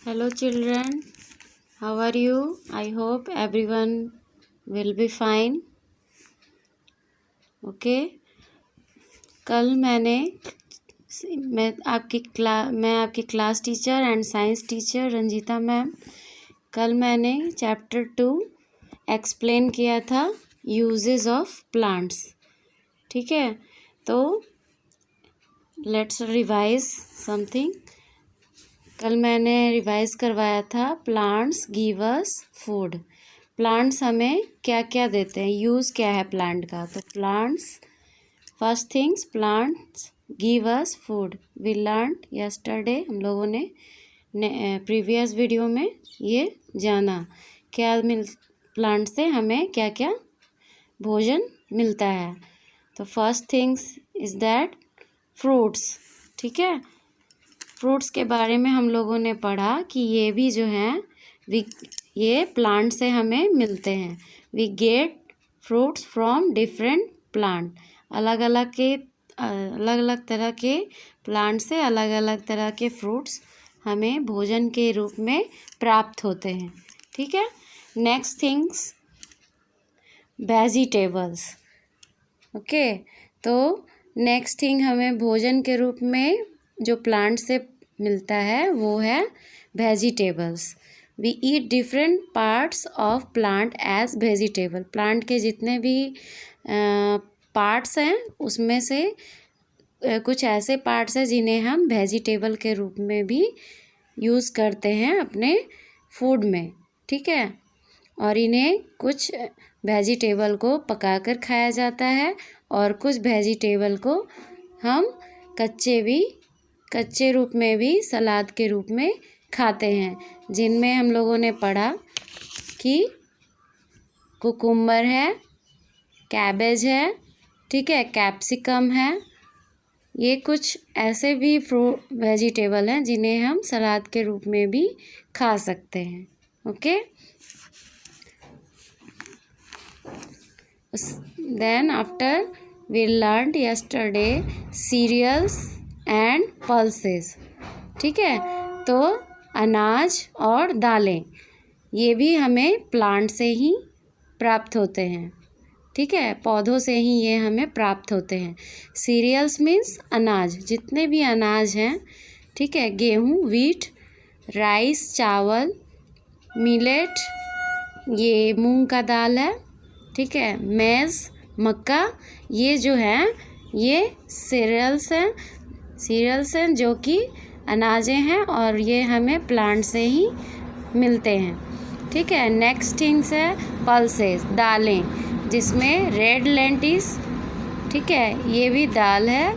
Hello children, how are you? I hope everyone will be fine. Okay, कल मैं आपकी class teacher and science teacher Ranjita ma'am. कल मैंने chapter 2 explain किया था यूजेस ऑफ प्लांट्स। ठीक है, तो लेट्स रिवाइज समथिंग। कल मैंने रिवाइज करवाया था plants give us food. Plants हमें क्या क्या देते हैं, यूज़ क्या है प्लांट का। तो plants, first things, plants give us food. We learn yesterday, हम लोगों ने प्रीवियस वीडियो में ये जाना क्या प्लांट से हमें क्या क्या भोजन मिलता है। तो first things is that fruits. ठीक है, फ्रूट्स के बारे में हम लोगों ने पढ़ा कि ये भी जो हैं ये प्लांट से हमें मिलते हैं। We get fruits from different plant. अलग अलग तरह के प्लांट से अलग अलग तरह के फ्रूट्स हमें भोजन के रूप में प्राप्त होते हैं। ठीक है, नेक्स्ट थिंग्स, वेजिटेबल्स। ओके, तो नेक्स्ट थिंग हमें भोजन के रूप में जो प्लांट से मिलता है वो है vegetables. We eat different parts of plant as vegetable. Plant के जितने भी पार्ट्स हैं उसमें से कुछ ऐसे पार्ट्स हैं जिन्हें हम वेजिटेबल के रूप में भी यूज़ करते हैं अपने फूड में। ठीक है, और इन्हें कुछ वेजिटेबल को पकाकर खाया जाता है और कुछ वेजिटेबल को हम कच्चे रूप में भी सलाद के रूप में खाते हैं, जिनमें हम लोगों ने पढ़ा कि कुकुम्बर है, कैबेज है, ठीक है, कैप्सिकम है। ये कुछ ऐसे भी वेजिटेबल हैं जिन्हें हम सलाद के रूप में भी खा सकते हैं। Okay, then after we learned yesterday cereals and pulses। ठीक है, तो अनाज और दालें ये भी हमें प्लांट से ही प्राप्त होते हैं। ठीक है, पौधों से ही ये हमें प्राप्त होते हैं। सीरियल्स मीन्स अनाज, जितने भी अनाज हैं। ठीक है, गेहूँ, वीट, राइस, चावल, मिलेट, ये मूंग का दाल है। ठीक है, मेज़, मक्का, ये जो हैं ये सीरियल्स हैं जो कि अनाजें हैं और ये हमें प्लांट से ही मिलते हैं। ठीक है, नेक्स्ट थिंग्स है पल्सेस, दालें, जिसमें रेड लेंटिस, ठीक है, ये भी दाल है,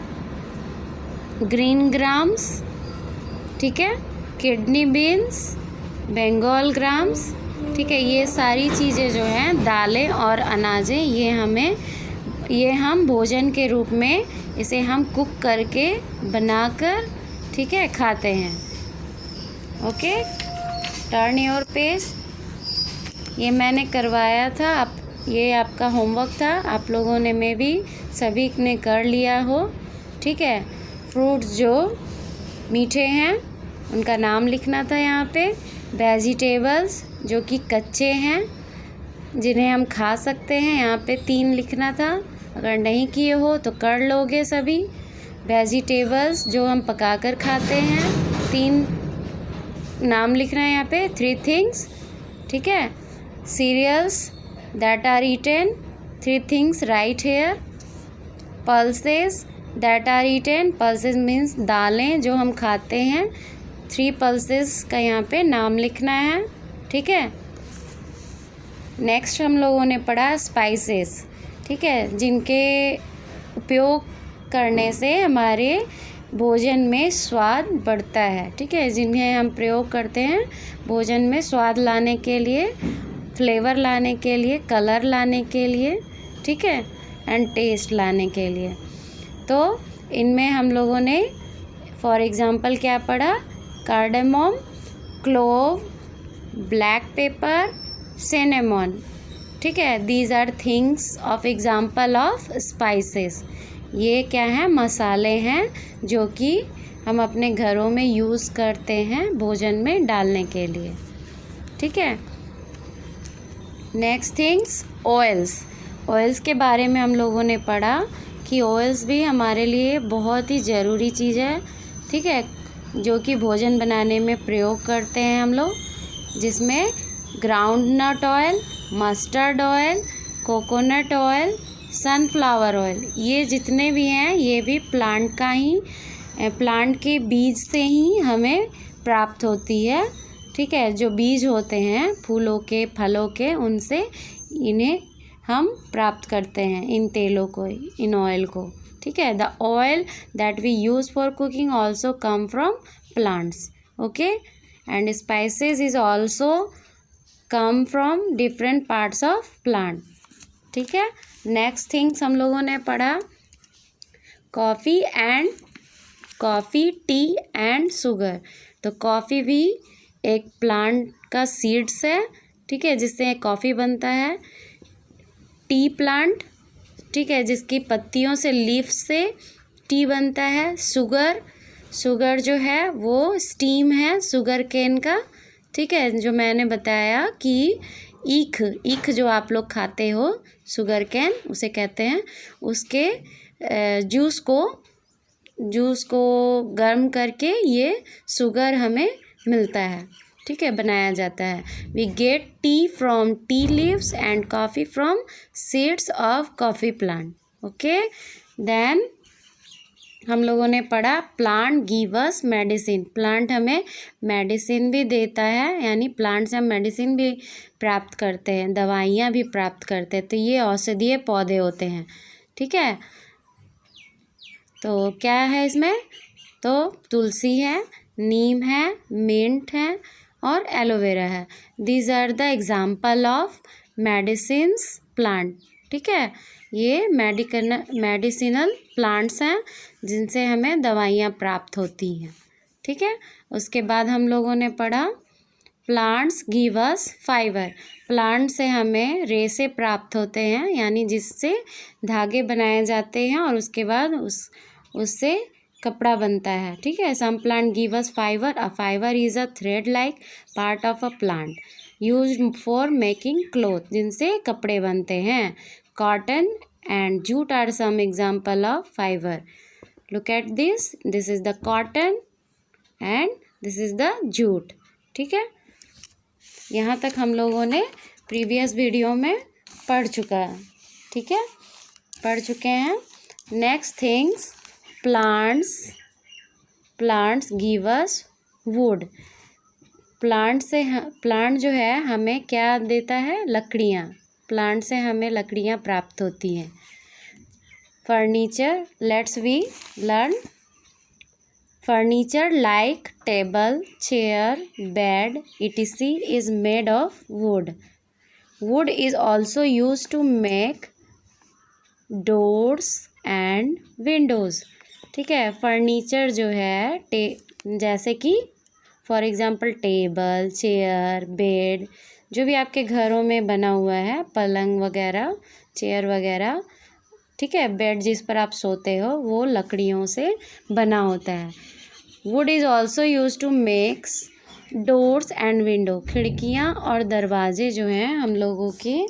ग्रीन ग्राम्स, ठीक है, किडनी बीन्स, बंगाल ग्राम्स। ठीक है, ये सारी चीज़ें जो हैं दालें और अनाजें ये हम भोजन के रूप में इसे हम कुक करके बनाकर, ठीक है, खाते हैं। Okay, turn your page. ये मैंने करवाया था, ये आपका होमवर्क था, आप लोगों ने में भी सभी ने कर लिया हो। ठीक है, फ्रूट्स जो मीठे हैं उनका नाम लिखना था यहाँ पे। वेजिटेबल्स जो कि कच्चे हैं जिन्हें हम खा सकते हैं, यहाँ पे 3 लिखना था। अगर नहीं किए हो तो कर लोगे सभी। वेजिटेबल्स जो हम पकाकर खाते हैं, 3 नाम लिखना है यहाँ पे, 3 थिंग्स। ठीक है, cereals that are eaten, 3 things right here. Pulses that are eaten, pulses means दालें जो हम खाते हैं, 3 पल्सेस का यहाँ पे नाम लिखना है। ठीक है, नेक्स्ट हम लोगों ने पढ़ा स्पाइसेस। ठीक है, जिनके उपयोग करने से हमारे भोजन में स्वाद बढ़ता है। ठीक है, जिन्हें हम प्रयोग करते हैं भोजन में स्वाद लाने के लिए, फ्लेवर लाने के लिए, कलर लाने के लिए, ठीक है, एंड टेस्ट लाने के लिए। तो इनमें हम लोगों ने फॉर एग्ज़ाम्पल क्या पढ़ा, cardamom, clove, black pepper, cinnamon. ठीक है, these are things of example of spices. ये क्या हैं, मसाले हैं जो कि हम अपने घरों में यूज़ करते हैं भोजन में डालने के लिए। ठीक है। नेक्स्ट थिंग्स, ऑयल्स के बारे में हम लोगों ने पढ़ा कि ऑयल्स भी हमारे लिए बहुत ही ज़रूरी चीज़ है। ठीक है, जो कि भोजन बनाने में प्रयोग करते हैं हम लोग, जिसमें groundnut oil, mustard oil, coconut oil, sunflower oil, ये जितने भी हैं ये भी प्लांट के बीज से ही हमें प्राप्त होती है। ठीक है, जो बीज होते हैं फूलों के, फलों के, उनसे इन्हें हम प्राप्त करते हैं, इन तेलों को, इन ऑयल को। ठीक है, the oil that we use for cooking also come from plants. Okay, and spices is also come from different parts of plant. ठीक है। नेक्स्ट थिंग्स हम लोगों ने पढ़ा कॉफ़ी, टी एंड शुगर। तो कॉफ़ी भी एक प्लांट का सीड्स है। ठीक है, जिससे कॉफ़ी बनता है। टी प्लांट, ठीक है, जिसकी पत्तियों से, लीफ से टी बनता है। शुगर जो है वो स्टीम है शुगर केन का। ठीक है, जो मैंने बताया कि ईख जो आप लोग खाते हो, शुगर केन उसे कहते हैं, उसके जूस को गर्म करके ये शुगर हमें मिलता है। ठीक है, बनाया जाता है। We get tea from tea leaves and coffee from seeds of coffee plant. Okay, then हम लोगों ने पढ़ा plant give us medicine. Plant हमें मेडिसिन भी देता है, यानी प्लांट से हम मेडिसिन भी प्राप्त करते हैं, दवाइयाँ भी प्राप्त करते हैं। तो ये औषधीय पौधे होते हैं। ठीक है, तो क्या है इसमें? तो तुलसी है, नीम है, मिंट है और एलोवेरा है। These are the example of medicines plant. ठीक है, ये मेडिसिनल प्लांट्स हैं जिनसे हमें दवाइयाँ प्राप्त होती हैं। ठीक है, उसके बाद हम लोगों ने पढ़ा plants give us fibre. Plant से हमें रेशे प्राप्त होते हैं, यानी जिससे धागे बनाए जाते हैं और उसके बाद उससे कपड़ा बनता है। ठीक है, some plant give us fibre. A fibre is a thread like part of a plant used for making cloth, जिनसे कपड़े बनते हैं। Cotton and jute are some example of fibre. Look at this is the cotton and this is the jute. ठीक है, यहाँ तक हम लोगों ने प्रीवियस वीडियो में पढ़ चुके हैं। Next things, plants give us would. Plant जो है हमें क्या देता है? लकड़ियाँ। प्लांट से हमें लकड़ियाँ प्राप्त होती हैं। Furniture, let's we learn furniture like table, chair, bed etc is made of wood. Wood is also used to make doors and windows. ठीक है, फर्नीचर जो है जैसे कि for example table, chair, bed, जो भी आपके घरों में बना हुआ है, पलंग वगैरह, चेयर वगैरह, ठीक है, बेड जिस पर आप सोते हो वो लकड़ियों से बना होता है। Wood is also use to makes doors and window. खिड़कियाँ और दरवाजे जो हैं हम लोगों के,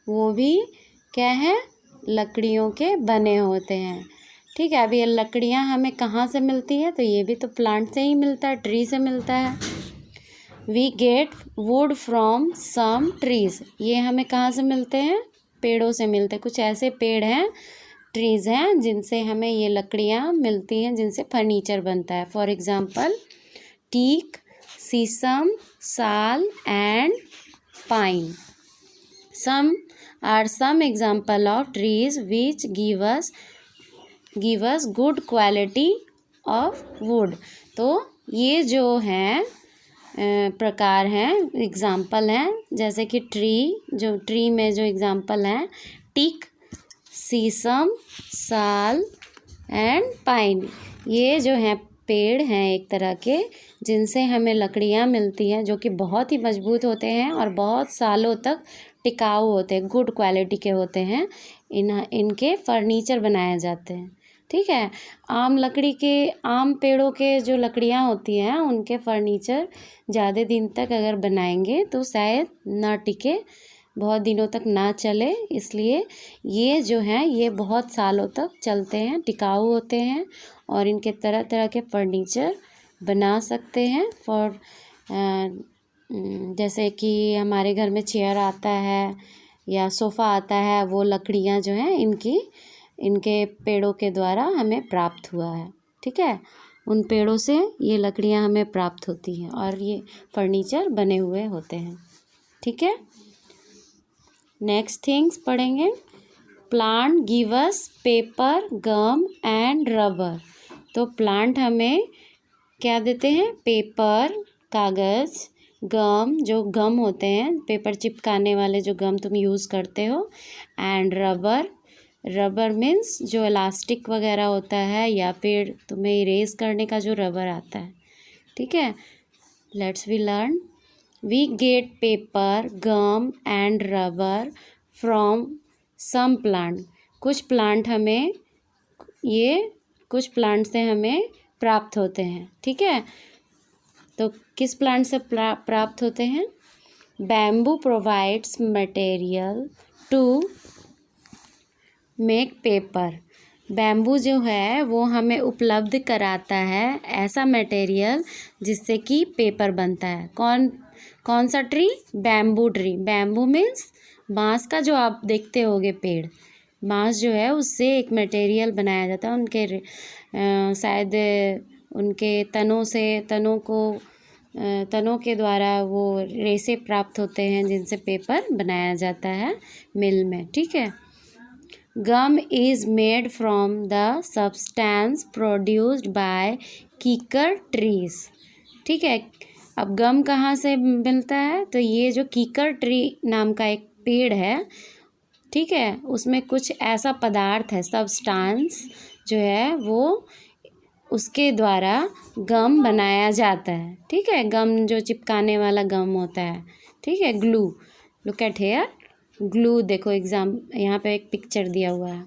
वो भी क्या हैं? लकड़ियों के बने होते हैं। ठीक है, अब ये लकड़ियाँ हमें कहाँ से मिलती है? तो ये भी तो प्लांट से ही मिलता है, ट्री से मिलता है। We get wood from some trees. ये हमें कहाँ से मिलते हैं? पेड़ों से मिलते हैं। कुछ ऐसे पेड़ हैं, ट्रीज़ हैं, जिनसे हमें ये लकड़ियाँ मिलती हैं, जिनसे फर्नीचर बनता है। फॉर एग्जांपल टीक, शीशम, साल and pine. some example of trees which give us good quality of wood. तो ये जो हैं प्रकार हैं, एग्जाम्पल हैं, जैसे कि ट्री में जो एग्जाम्पल हैं टीक, शीशम, साल एंड पाइन। ये जो हैं पेड़ हैं एक तरह के, जिनसे हमें लकड़ियाँ मिलती हैं, जो कि बहुत ही मजबूत होते हैं और बहुत सालों तक टिकाऊ होते हैं, गुड क्वालिटी के होते हैं। इनके फर्नीचर बनाए जाते हैं। ठीक है। आम पेड़ों के जो लकड़ियाँ होती हैं उनके फर्नीचर ज़्यादा दिन तक अगर बनाएंगे तो शायद ना टिके, बहुत दिनों तक ना चले, इसलिए ये जो हैं ये बहुत सालों तक चलते हैं, टिकाऊ होते हैं और इनके तरह तरह के फर्नीचर बना सकते हैं। जैसे कि हमारे घर में चेयर आता है या सोफ़ा आता है, वो लकड़ियाँ जो हैं इनके पेड़ों के द्वारा हमें प्राप्त हुआ है। ठीक है, उन पेड़ों से ये लकड़ियाँ हमें प्राप्त होती हैं और ये फर्नीचर बने हुए होते हैं। ठीक है, नेक्स्ट थिंग्स पढ़ेंगे। Plant give us paper, gum and rubber. तो प्लांट हमें क्या देते हैं? पेपर, कागज़, गम, जो गम होते हैं पेपर चिपकाने वाले जो गम तुम यूज़ करते हो, एंड रबर। रबर मीन्स जो इलास्टिक वगैरह होता है या फिर तुम्हें इरेज करने का जो रबर आता है। ठीक है, let's we learn. We get paper, gum and rubber from some plant. कुछ प्लांट से हमें प्राप्त होते हैं। ठीक है, तो किस प्लांट से प्राप्त होते हैं? Bamboo provides material to make paper. Bamboo जो है वो हमें उपलब्ध कराता है ऐसा मटेरियल जिससे कि पेपर बनता है। कौन सा tree? Bamboo tree. Bamboo means बांस का, जो आप देखते होगे पेड़, बांस जो है उससे एक मटेरियल बनाया जाता है। शायद उनके तनों के द्वारा वो रेशे प्राप्त होते हैं जिनसे पेपर बनाया जाता है मिल में। ठीक है, gum is made from the substance produced by kikar trees. ठीक है, अब गम कहाँ से मिलता है? तो ये जो कीकर ट्री नाम का एक पेड़ है, ठीक है, उसमें कुछ ऐसा पदार्थ है, सब्सटेंस जो है वो, उसके द्वारा गम बनाया जाता है। ठीक है, गम जो चिपकाने वाला गम होता है। ठीक है, glue. Look at here, glue. देखो यहाँ पे एक पिक्चर दिया हुआ है।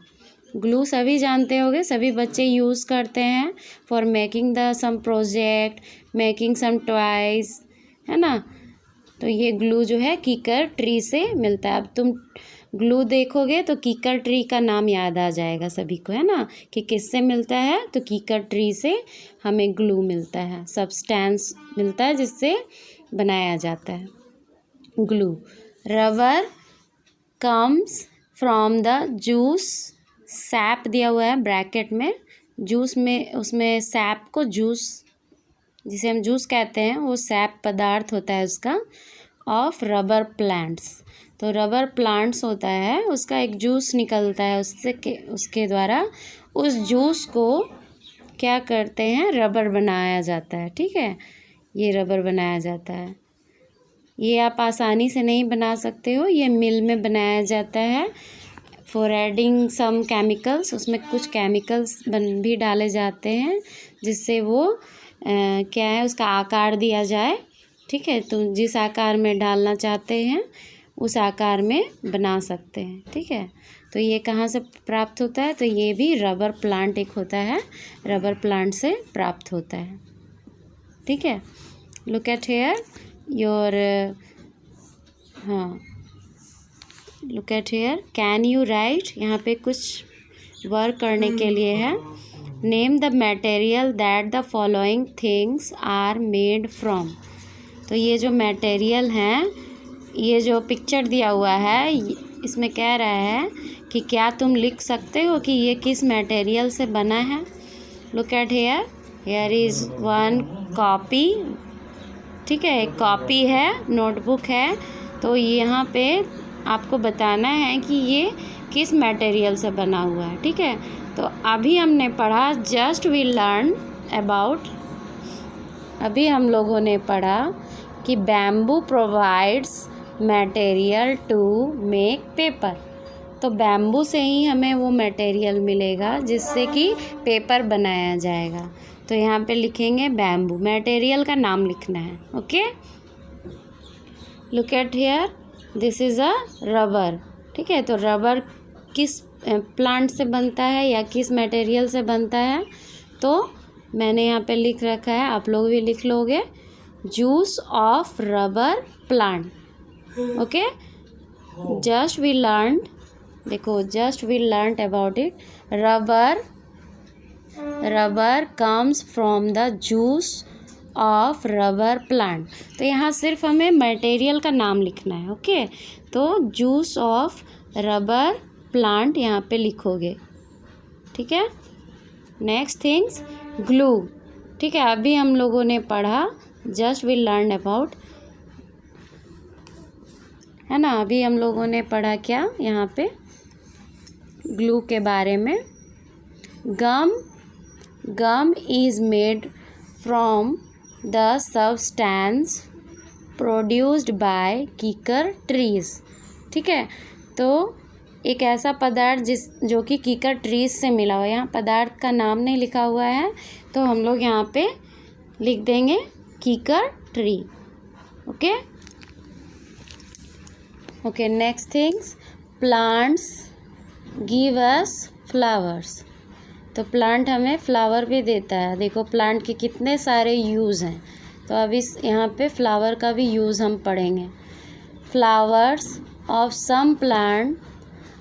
ग्लू सभी जानते होंगे, सभी बच्चे यूज़ करते हैं for making some project, making some toys, है ना। तो ये ग्लू जो है कीकर ट्री से मिलता है। अब तुम ग्लू देखोगे तो कीकर ट्री का नाम याद आ जाएगा सभी को, है ना, कि किससे मिलता है? तो कीकर ट्री से हमें ग्लू मिलता है, सब्सटेंस मिलता है जिससे बनाया जाता है glue. Rubber comes from the juice, SAP दिया हुआ है ब्रैकेट में, जूस में, उसमें सैप को, जूस जिसे हम जूस कहते हैं, वो सैप पदार्थ होता है उसका, ऑफ रबर प्लांट्स। तो रबर प्लांट्स होता है, उसका एक जूस निकलता है, उसके द्वारा उस जूस को क्या करते हैं? रबर बनाया जाता है। ठीक है, ये रबर बनाया जाता है। ये आप आसानी से नहीं बना सकते हो, ये मिल में बनाया जाता है फॉर एडिंग सम केमिकल्स। उसमें कुछ केमिकल्स भी डाले जाते हैं जिससे वो क्या है, उसका आकार दिया जाए। ठीक है, तो जिस आकार में डालना चाहते हैं उस आकार में बना सकते हैं। ठीक है, तो ये कहाँ से प्राप्त होता है? तो ये भी रबर प्लांट एक होता है, रबर प्लांट से प्राप्त होता है। ठीक है, लुक एट हेयर योर, हाँ, look at here, can you write? यहाँ पे कुछ वर्क करने के लिए है। Name the material that the following things are made from. तो ये जो मटेरियल हैं, ये जो पिक्चर दिया हुआ है, इसमें कह रहा है कि क्या तुम लिख सकते हो कि ये किस मटेरियल से बना है? Look at here, here is one copy. ठीक है, एक कॉपी है, नोटबुक है। तो यहाँ पे आपको बताना है कि ये किस मटेरियल से बना हुआ है। ठीक है, तो अभी हमने पढ़ा, जस्ट वी लर्न अबाउट, अभी हम लोगों ने पढ़ा कि bamboo provides material to make paper. तो बैम्बू से ही हमें वो मटेरियल मिलेगा जिससे कि पेपर बनाया जाएगा। तो यहाँ पे लिखेंगे बैम्बू, मटेरियल का नाम लिखना है। Okay, look at here, this is a rubber. ठीक है, तो रबर किस प्लांट से बनता है या किस मटेरियल से बनता है, तो मैंने यहाँ पे लिख रखा है, आप लोग भी लिख लोगे, juice of rubber plant. Okay, just we learn, देखो just we learn about it, rubber comes from the juice of rubber plant. तो यहाँ सिर्फ हमें मटेरियल का नाम लिखना है। ओके, तो जूस ऑफ रबर प्लांट यहाँ पे लिखोगे। ठीक है, नेक्स्ट थिंग्स, ग्लू। ठीक है, अभी हम लोगों ने पढ़ा, जस्ट वी लर्न अबाउट, है ना, अभी हम लोगों ने पढ़ा क्या यहाँ पे, ग्लू के बारे में। Gum is made from the substance produced by kikar trees. ठीक है, तो एक ऐसा पदार्थ जो कि कीकर ट्रीज से मिला हुआ है, यहाँ पदार्थ का नाम नहीं लिखा हुआ है, तो हम लोग यहाँ पे लिख देंगे कीकर tree. Okay, next things, plants give अस फ्लावर्स। तो प्लांट हमें फ्लावर भी देता है। देखो प्लांट के कितने सारे यूज़ हैं, तो अभी यहाँ पे फ्लावर का भी यूज़ हम पढ़ेंगे। Flowers of some plant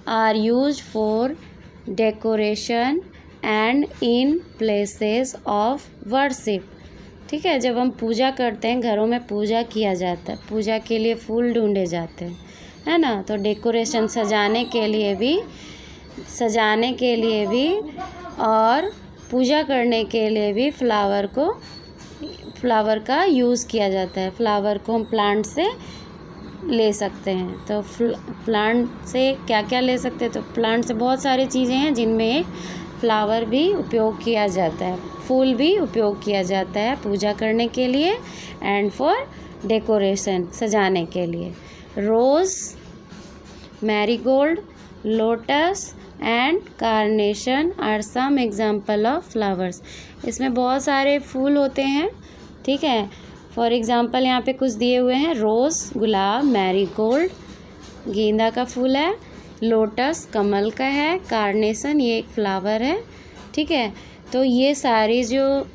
are used for decoration and in places of worship. ठीक है, जब हम पूजा करते हैं, घरों में पूजा किया जाता है, पूजा के लिए फूल ढूंढे जाते हैं, है ना, तो डेकोरेशन सजाने के लिए भी और पूजा करने के लिए भी फ्लावर का यूज़ किया जाता है। फ्लावर को हम प्लांट से ले सकते हैं। तो प्लांट से क्या क्या ले सकते हैं, तो प्लांट से बहुत सारी चीज़ें हैं जिनमें फ्लावर भी उपयोग किया जाता है, फूल भी उपयोग किया जाता है पूजा करने के लिए एंड फॉर डेकोरेशन, सजाने के लिए। Rose, marigold, lotus and carnation are some example of flowers. इसमें बहुत सारे फूल होते हैं। ठीक है, फॉर एग्ज़ाम्पल यहाँ पे कुछ दिए हुए हैं, रोज़ गुलाब, मैरीगोल्ड गेंदा का फूल है, लोटस कमल का है, कार्नेशन ये एक फ्लावर है। ठीक है, तो ये सारी जो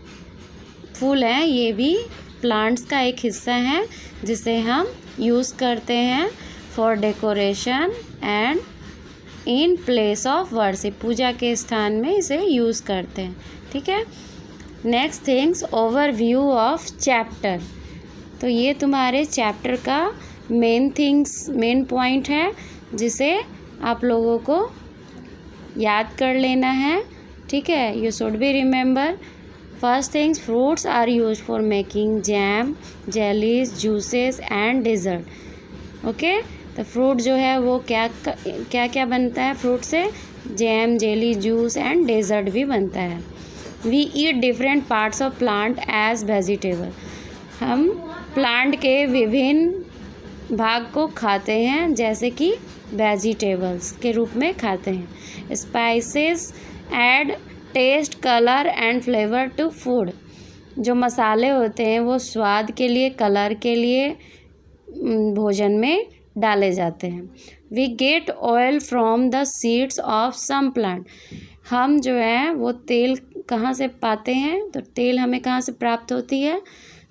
फूल हैं ये भी प्लांट्स का एक हिस्सा है जिसे हम यूज़ करते हैं for decoration and in place of worship, पूजा के स्थान में इसे यूज़ करते हैं। ठीक है, next things, overview of chapter. तो ये तुम्हारे चैप्टर का मेन पॉइंट है जिसे आप लोगों को याद कर लेना है। ठीक है, you should be remember. First things, fruits are used for making jam, jellies, juices and dessert. Okay, तो फ्रूट जो है वो क्या बनता है फ्रूट से, jam, jelly, juice and dessert भी बनता है। We eat different parts of plant as vegetable. हम प्लांट के विभिन्न भाग को खाते हैं जैसे कि वेजिटेबल्स के रूप में खाते हैं। Spices add taste, colour and flavour to food. जो मसाले होते हैं वो स्वाद के लिए, कलर के लिए भोजन में डाले जाते हैं। We get oil from the seeds of some plant. हम जो है वो तेल कहाँ से पाते हैं, तो तेल हमें कहाँ से प्राप्त होती है,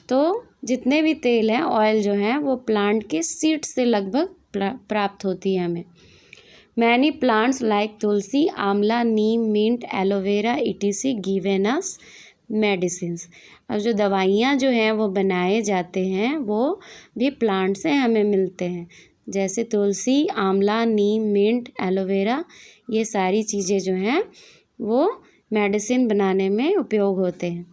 तो जितने भी तेल हैं, ऑयल जो है वो प्लांट के सीड्स से लगभग प्राप्त होती है हमें। Many plants like tulsi, amla, neem, mint, aloe vera etc given us medicines. अब जो दवाइयाँ जो हैं वो बनाए जाते हैं वो भी प्लांट से हमें मिलते हैं, जैसे तुलसी, आंवला, नीम, मिंट, एलोवेरा, ये सारी चीज़ें जो हैं वो मेडिसिन बनाने में उपयोग होते हैं।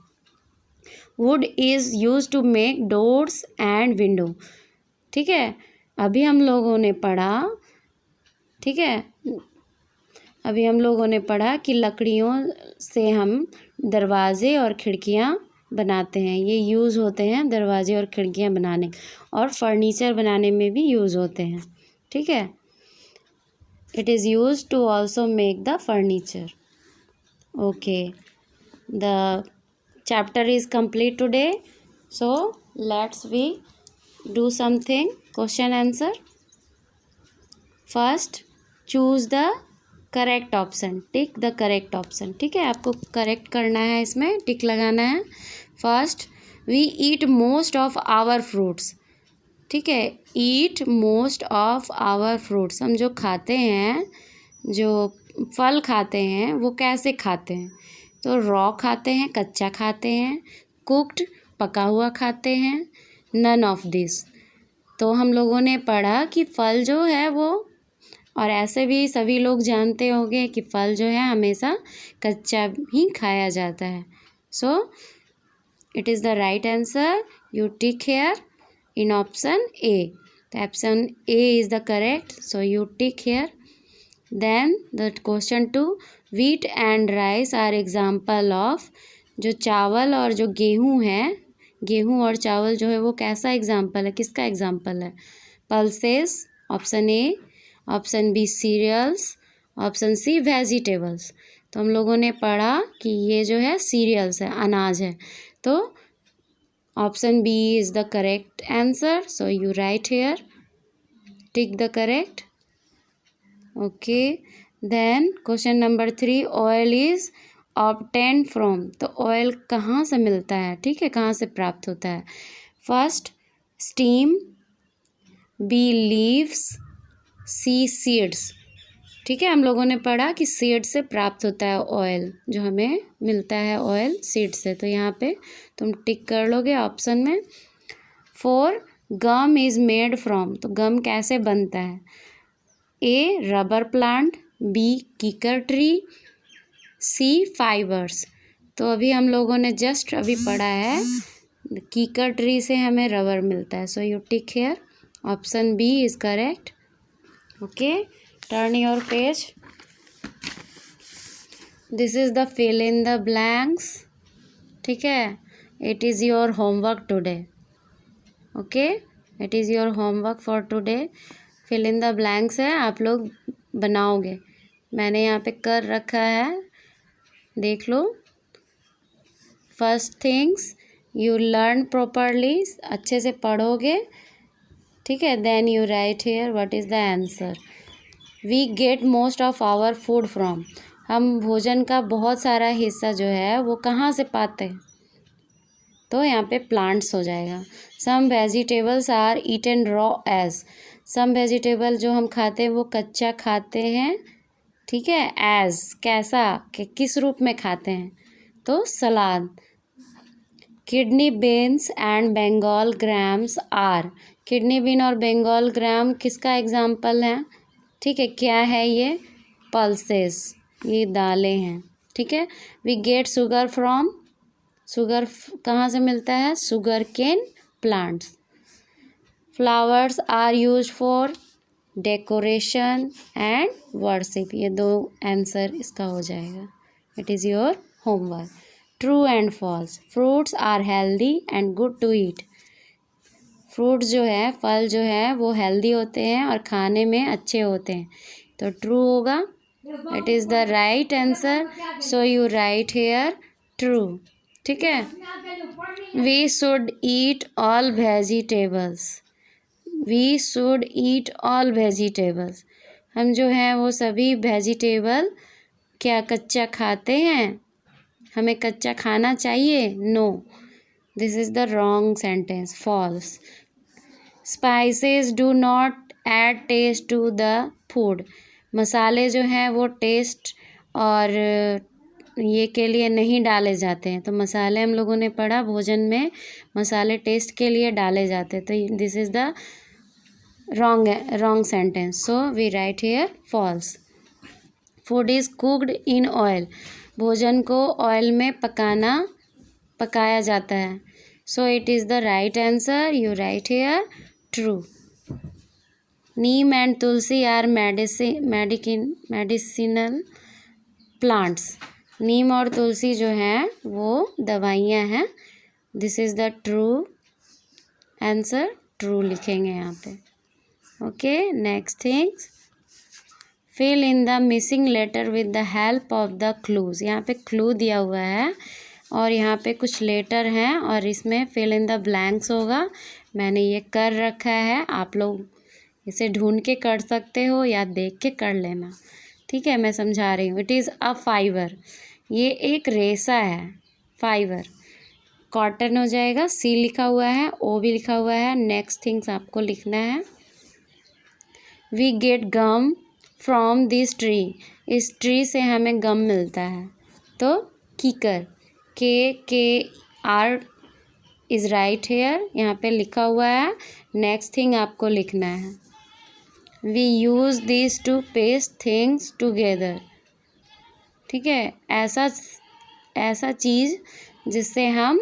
Wood is use to make doors and window. ठीक है, अभी हम लोगों ने पढ़ा, ठीक है, अभी हम लोगों ने पढ़ा कि लकड़ियों से हम दरवाजे और खिड़कियाँ बनाते हैं। ये यूज़ होते हैं दरवाजे और खिड़कियाँ बनाने, और फर्नीचर बनाने में भी यूज़ होते हैं। ठीक है, it is use to also make the furniture. Okay, the chapter is complete today, so let's we do something question answer. First, choose the correct option, tick the correct option. ठीक है, आपको correct करना है, इसमें टिक लगाना है। First, we eat most of our fruits. ठीक है, eat most of our fruits, हम जो खाते हैं, जो फल खाते हैं वो कैसे खाते हैं? तो रॉ खाते हैं, कच्चा खाते हैं, कुक्ड पका हुआ खाते हैं, नन ऑफ दिस। तो हम लोगों ने पढ़ा कि फल जो है वो, और ऐसे भी सभी लोग जानते होंगे कि फल जो है हमेशा कच्चा ही खाया जाता है। So it is the right answer, you tick here in option A. The option A is the correct, so you tick here. Then the question 2, wheat and rice are example of, जो चावल और जो गेहूँ है, गेहूँ और चावल जो है वो कैसा एग्जाम्पल है, किसका एग्जाम्पल है? Pulses, option A, option B cereals, option C vegetables. तो हम लोगों ने पढ़ा कि ये जो है सीरियल्स है, अनाज है। तो option B is the correct answer, so you write here, tick the correct. Okay, then question number 3, oil is obtained from। तो ऑयल कहाँ से मिलता है? ठीक है, कहाँ से प्राप्त होता है? फर्स्ट, स्टीम, बी लीव्स, सी सीड्स। ठीक है, हम लोगों ने पढ़ा कि सीड से प्राप्त होता है ऑयल, जो हमें मिलता है ऑयल सीड से। तो यहाँ पे तुम टिक कर लोगे ऑप्शन में। 4, गम इज़ मेड फ्रॉम। तो गम कैसे बनता है? ए, रबर प्लांट, बी, कीकर ट्री, सी, फाइबर्स। तो अभी हम लोगों ने जस्ट अभी पढ़ा है कीकर ट्री से हमें रबर मिलता है। So you tick here, option B is correct. Okay, turn your page. This is the fill in the blanks. ठीक है, it is your homework today. Okay, it is your homework for today. fill in the blanks है, आप लोग बनाओगे। मैंने यहाँ पे कर रखा है, देख लो। First things you learn properly, अच्छे से पढ़ोगे। ठीक है, then you write here what is the answer. We get most of our food from। हम भोजन का बहुत सारा हिस्सा जो है वो कहाँ से पाते हैं? तो यहाँ पे प्लांट्स हो जाएगा। Some vegetables are eaten raw as. Some vegetable जो हम खाते हैं वो कच्चा खाते हैं। ठीक है, एज कैसा, किस रूप में खाते हैं? तो सलाद। Kidney beans and Bengal grams are. Kidney bean और बंगाल ग्राम किसका एग्जाम्पल है? ठीक है, क्या है ये? पल्सेस, ये दालें हैं। ठीक है, we get sugar from. Sugar कहाँ से मिलता है? Sugar cane plants. Flowers are use for decoration and worship. ये 2 आंसर इसका हो जाएगा। It is your homework. True and false. Fruits are healthy and good to eat. Fruit जो है, फल जो है वो हेल्दी होते हैं और खाने में अच्छे होते हैं। तो ट्रू होगा, it is the right answer, so you write here true. ठीक है, we should eat all vegetables. We should eat all vegetables. हम जो हैं वो सभी वेजिटेबल क्या कच्चा खाते हैं? हमें कच्चा खाना चाहिए? No, this is the wrong sentence, false. Spices do not add taste to the food. मसाले जो हैं वो टेस्ट और ये के लिए नहीं डाले जाते हैं। तो मसाले हम लोगों ने पढ़ा भोजन में मसाले टेस्ट के लिए डाले जाते हैं। तो this is the wrong sentence, so we write here false. Food is cooked in oil. भोजन को ऑयल में पकाया जाता है। So it is the right answer, you write here true. Neem and tulsi are medicinal plants. नीम और तुलसी जो हैं वो दवाइयाँ हैं। This is the true answer, true लिखेंगे यहाँ पे। Okay, next things, fill in the missing letter with the help of the clues. यहाँ पे क्लू दिया हुआ है और यहाँ पे कुछ लेटर हैं और इसमें फिल इन द ब्लैंक्स होगा। मैंने ये कर रखा है, आप लोग इसे ढूंढ के कर सकते हो या देख के कर लेना। ठीक है, मैं समझा रही हूँ। इट इज़ अ फाइबर, ये एक रेशा है, फाइबर। कॉटन हो जाएगा, सी लिखा हुआ है, ओ भी लिखा हुआ है। नेक्स्ट थिंग्स आपको लिखना है। We get gum from this tree, इस ट्री से हमें गम मिलता है। तो कीकर, के आर इज़ राइट हेयर, यहाँ पे लिखा हुआ है। नेक्स्ट थिंग आपको लिखना है, we use this to paste things together. ठीक है, ऐसा चीज़ जिससे हम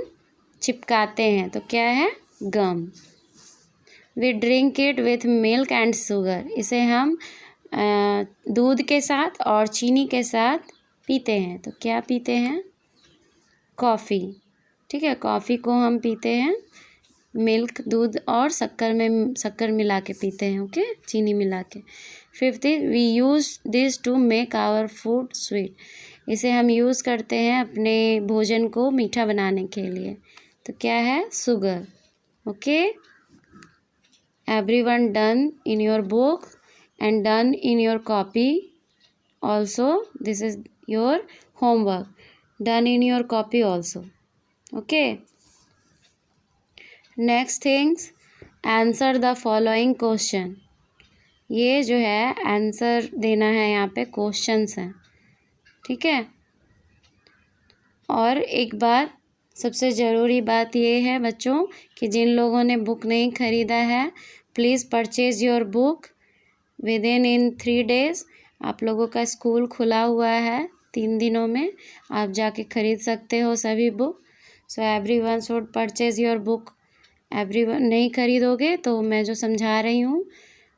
चिपकाते हैं, तो क्या है, gum. We drink it with milk and sugar, इसे हम दूध के साथ और चीनी के साथ पीते हैं, तो क्या पीते हैं, कॉफ़ी। ठीक है, कॉफ़ी को हम पीते हैं मिल्क, दूध और शक्कर मिला के पीते हैं। ओके, चीनी मिला के। Fifth is we use this to make our food sweet, इसे हम यूज़ करते हैं अपने भोजन को मीठा बनाने के लिए, तो क्या है, sugar. Okay, everyone done in your book and done in your copy also, this is your homework, done in your copy also. Okay, next things, answer the following question. ये जो है आंसर देना है, यहाँ पे क्वेश्चंस हैं। ठीक है, और एक बात, सबसे ज़रूरी बात ये है बच्चों कि जिन लोगों ने बुक नहीं ख़रीदा है, please purchase your book with in 3 days। आप लोगों का स्कूल खुला हुआ है, 3 दिनों में आप जाके ख़रीद सकते हो सभी book. So everyone should purchase your book. Everyone नहीं खरीदोगे तो मैं जो समझा रही हूँ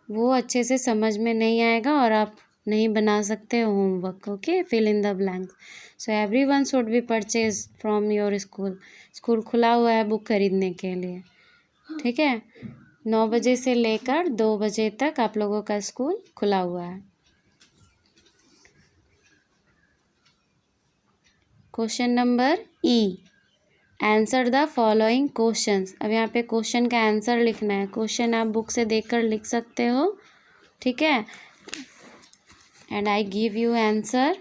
वो अच्छे से समझ में नहीं आएगा और आप नहीं बना सकते हो homework. Okay, fill in the blanks. So everyone should be purchase from your school. School खुला हुआ है बुक खरीदने के लिए। ठीक है, 9 बजे से लेकर 2 बजे तक आप लोगों का स्कूल खुला हुआ है। Question number E, answer the following questions. अब यहाँ पे क्वेश्चन का आंसर लिखना है। क्वेश्चन आप बुक से देखकर लिख सकते हो। ठीक है, and I give you answer.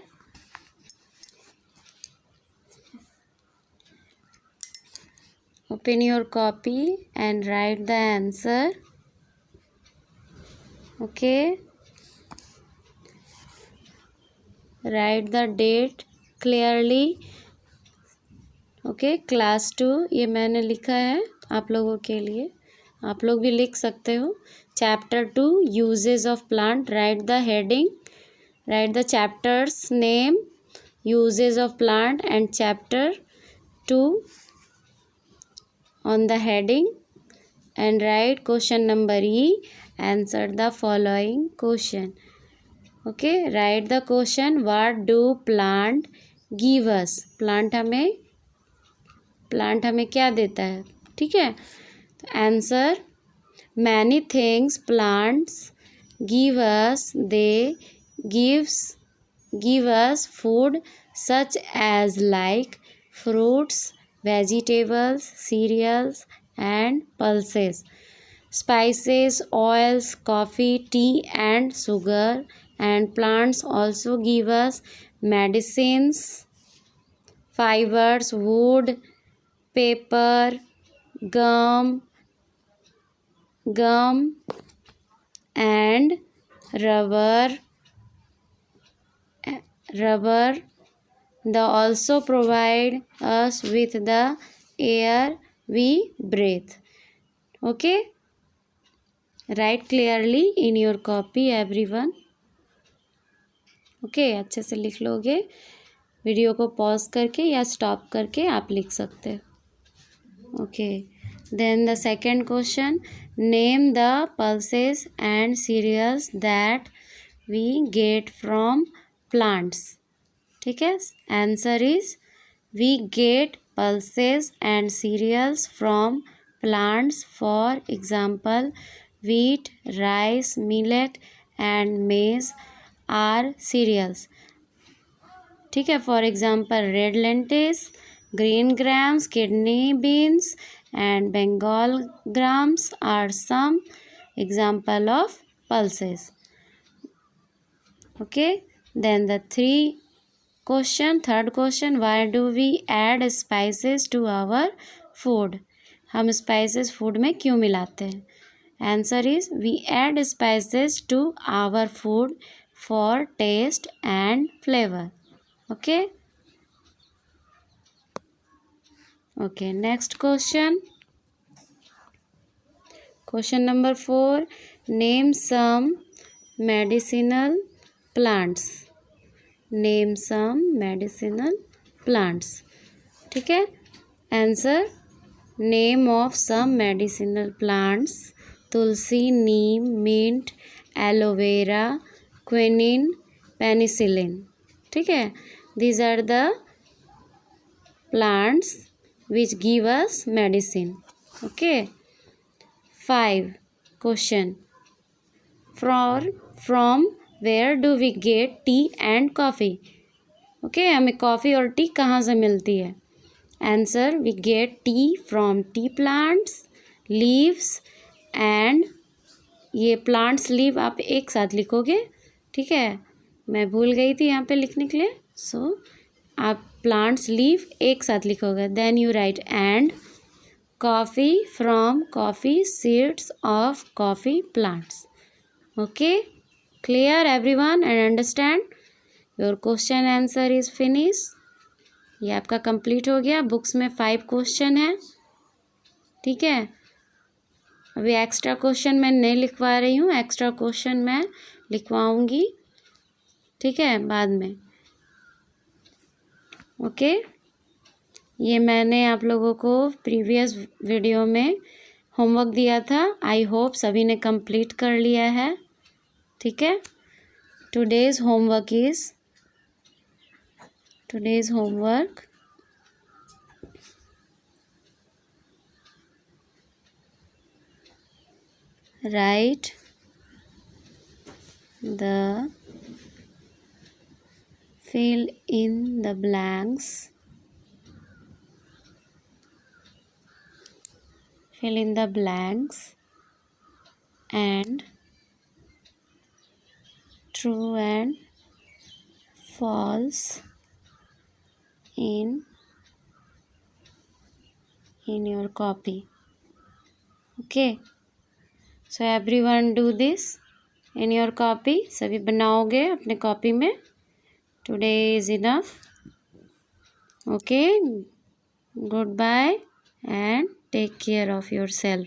Open your copy and write the answer. Okay, write the date clearly. Okay, class 2 ये मैंने लिखा है आप लोगों के लिए, आप लोग भी लिख सकते हो। Chapter 2 uses of plant, right the heading, right the chapters name, uses of plant and chapter 2 on the heading, and write question number E, answer the following question. Okay, write the question, what do plant give us? Plant हमें क्या देता है? ठीक है, तो answer, many things plants give us, they give us food such as like fruits, vegetables, cereals and pulses, spices, oils, coffee, tea and sugar. And plants also give us medicines, fibers, wood, paper, gum and rubber. They also provide us with the air we breathe. Okay, write clearly in your copy everyone. Okay, अच्छे से लिख लोगे। Video को pause करके या stop करके आप लिख सकते हो। Okay, then the second question, name the pulses and cereals that we get from plants. ठीक है, answer is we get pulses and cereals from plants. For example, wheat, rice, millet and maize are cereals. ठीक है, for example, red lentils, green grams, kidney beans and Bengal grams are some example of pulses. Okay, Then the third question, why do we add spices to our food? हम spices food में क्यों मिलाते हैं? Answer is, we add spices to our food for taste and flavor. Okay? Okay, next question. Question number 4. Name some medicinal plants. Name some medicinal plants. ठीक है? Answer, name of some medicinal plants. Tulsi, neem, mint, aloe vera, quinine, penicillin. ठीक है? These are the plants which give us medicine. Okay? 5. Question. From where do we get tea and coffee? Okay, हमें coffee और T कहाँ से मिलती है? Answer, we get tea from tea plants, leaves and ये plants leaf आप एक साथ लिखोगे. ठीक है, मैं भूल गई थी यहाँ पे लिखने के लिए. So आप plants leaf एक साथ लिखोगे. Then you write and coffee from coffee seeds of coffee plants. Okay, clear everyone and understand? Your question answer is finished. ये आपका कंप्लीट हो गया. बुक्स में 5 क्वेश्चन है. ठीक है, अभी एक्स्ट्रा क्वेश्चन मैं नहीं लिखवा रही हूँ. एक्स्ट्रा क्वेश्चन मैं लिखवाऊँगी. ठीक है, बाद में. ओके, ये मैंने आप लोगों को प्रीवियस वीडियो में होमवर्क दिया था. आई होप सभी ने कंप्लीट कर लिया है. ठीक है, today's homework right the fill in the blanks. Fill in the blanks and true and false in your copy. Okay, so everyone do this in your copy. सभी बनाओगे अपने कॉपी में. Today is enough. Okay, goodbye and take care of yourself.